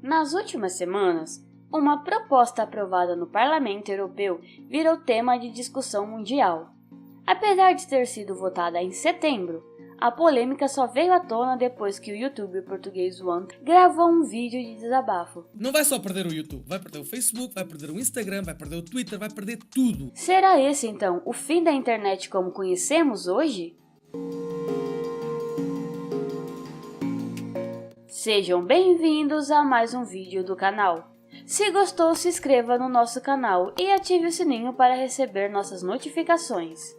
Nas últimas semanas, uma proposta aprovada no Parlamento Europeu virou tema de discussão mundial. Apesar de ter sido votada em setembro, a polêmica só veio à tona depois que o youtuber português One gravou um vídeo de desabafo. Não vai só perder o YouTube, vai perder o Facebook, vai perder o Instagram, vai perder o Twitter, vai perder tudo. Será esse então o fim da internet como conhecemos hoje? Sejam bem-vindos a mais um vídeo do canal. Se gostou, se inscreva no nosso canal e ative o sininho para receber nossas notificações.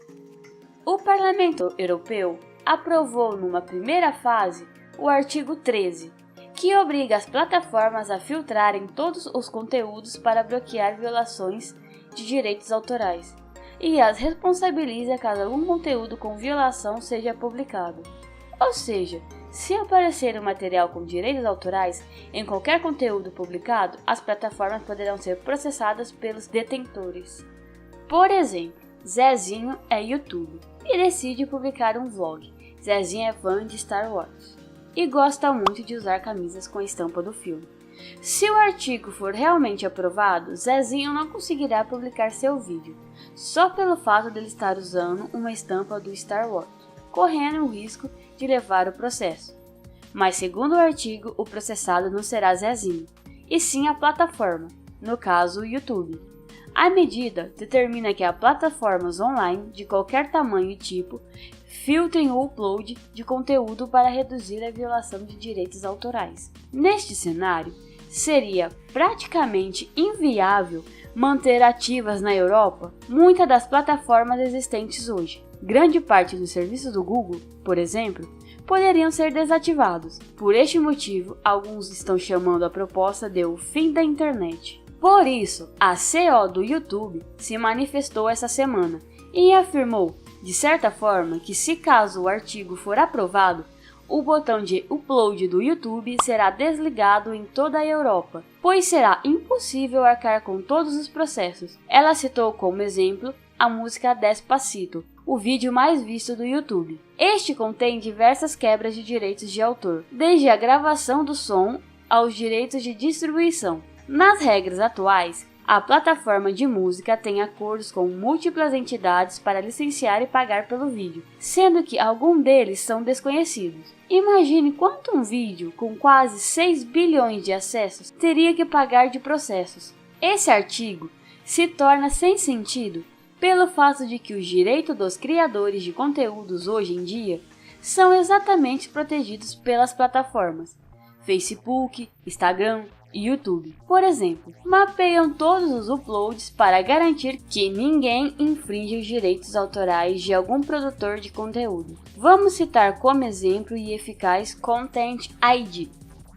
O Parlamento Europeu aprovou numa primeira fase o artigo 13, que obriga as plataformas a filtrarem todos os conteúdos para bloquear violações de direitos autorais e as responsabiliza caso algum conteúdo com violação seja publicado. Ou seja, se aparecer um material com direitos autorais em qualquer conteúdo publicado, as plataformas poderão ser processadas pelos detentores. Por exemplo, Zezinho é YouTube e decide publicar um vlog. Zezinho é fã de Star Wars e gosta muito de usar camisas com a estampa do filme. Se o artigo for realmente aprovado, Zezinho não conseguirá publicar seu vídeo, só pelo fato de ele estar usando uma estampa do Star Wars, correndo o risco de levar o processo. Mas segundo o artigo, o processado não será Zezinho, e sim a plataforma, no caso o YouTube. A medida determina que as plataformas online de qualquer tamanho e tipo filtrem o upload de conteúdo para reduzir a violação de direitos autorais. Neste cenário, seria praticamente inviável manter ativas na Europa muitas das plataformas existentes hoje. Grande parte dos serviços do Google, por exemplo, poderiam ser desativados. Por este motivo, alguns estão chamando a proposta de o fim da internet. Por isso, a CEO do YouTube se manifestou essa semana e afirmou, de certa forma, que se caso o artigo for aprovado, o botão de upload do YouTube será desligado em toda a Europa, pois será impossível arcar com todos os processos. Ela citou como exemplo a música Despacito, o vídeo mais visto do YouTube. Este contém diversas quebras de direitos de autor, desde a gravação do som aos direitos de distribuição. Nas regras atuais, a plataforma de música tem acordos com múltiplas entidades para licenciar e pagar pelo vídeo, sendo que alguns deles são desconhecidos. Imagine quanto um vídeo com quase 6 bilhões de acessos teria que pagar de processos. Esse artigo se torna sem sentido pelo fato de que os direitos dos criadores de conteúdos hoje em dia são exatamente protegidos pelas plataformas. Facebook, Instagram e YouTube, por exemplo, mapeiam todos os uploads para garantir que ninguém infringe os direitos autorais de algum produtor de conteúdo. Vamos citar como exemplo e eficaz Content ID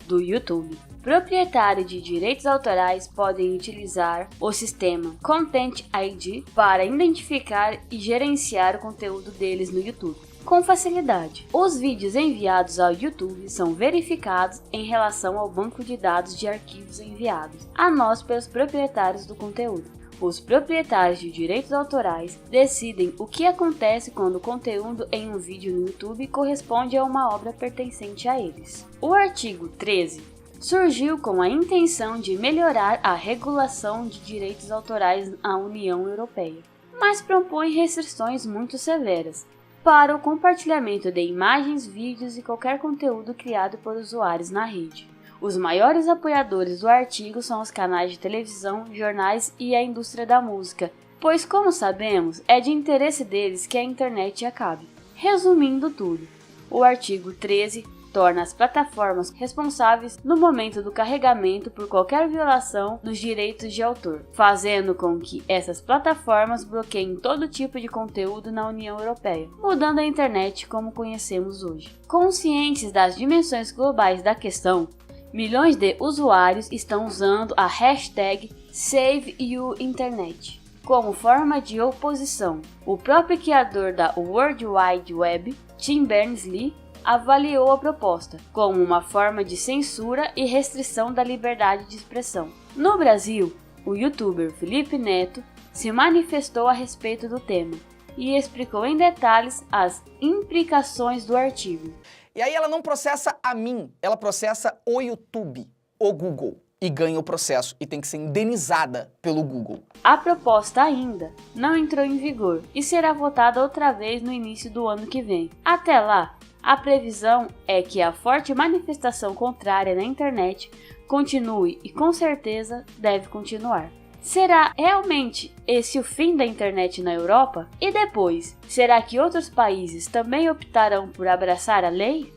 do YouTube. Proprietários de direitos autorais podem utilizar o sistema Content ID para identificar e gerenciar o conteúdo deles no YouTube com facilidade. Os vídeos enviados ao YouTube são verificados em relação ao banco de dados de arquivos enviados a nós pelos proprietários do conteúdo. Os proprietários de direitos autorais decidem o que acontece quando o conteúdo em um vídeo no YouTube corresponde a uma obra pertencente a eles. O artigo 13 surgiu com a intenção de melhorar a regulação de direitos autorais na União Europeia, mas propõe restrições muito severas para o compartilhamento de imagens, vídeos e qualquer conteúdo criado por usuários na rede. Os maiores apoiadores do artigo são os canais de televisão, jornais e a indústria da música, pois, como sabemos, é de interesse deles que a internet acabe. Resumindo tudo, o artigo 13 torna as plataformas responsáveis no momento do carregamento por qualquer violação dos direitos de autor, fazendo com que essas plataformas bloqueiem todo tipo de conteúdo na União Europeia, mudando a internet como conhecemos hoje. Conscientes das dimensões globais da questão, milhões de usuários estão usando a hashtag SaveYouInternet como forma de oposição. O próprio criador da World Wide Web, Tim Berners-Lee, avaliou a proposta como uma forma de censura e restrição da liberdade de expressão. No Brasil, o youtuber Felipe Neto se manifestou a respeito do tema e explicou em detalhes as implicações do artigo. E aí ela não processa a mim, ela processa o YouTube. o Google e ganha o processo e tem que ser indenizada pelo Google. A proposta ainda não entrou em vigor e será votada outra vez no início do ano que vem. Até lá, a previsão é que a forte manifestação contrária na internet continue e com certeza deve continuar. Será realmente esse o fim da internet na Europa? E depois, será que outros países também optarão por abraçar a lei?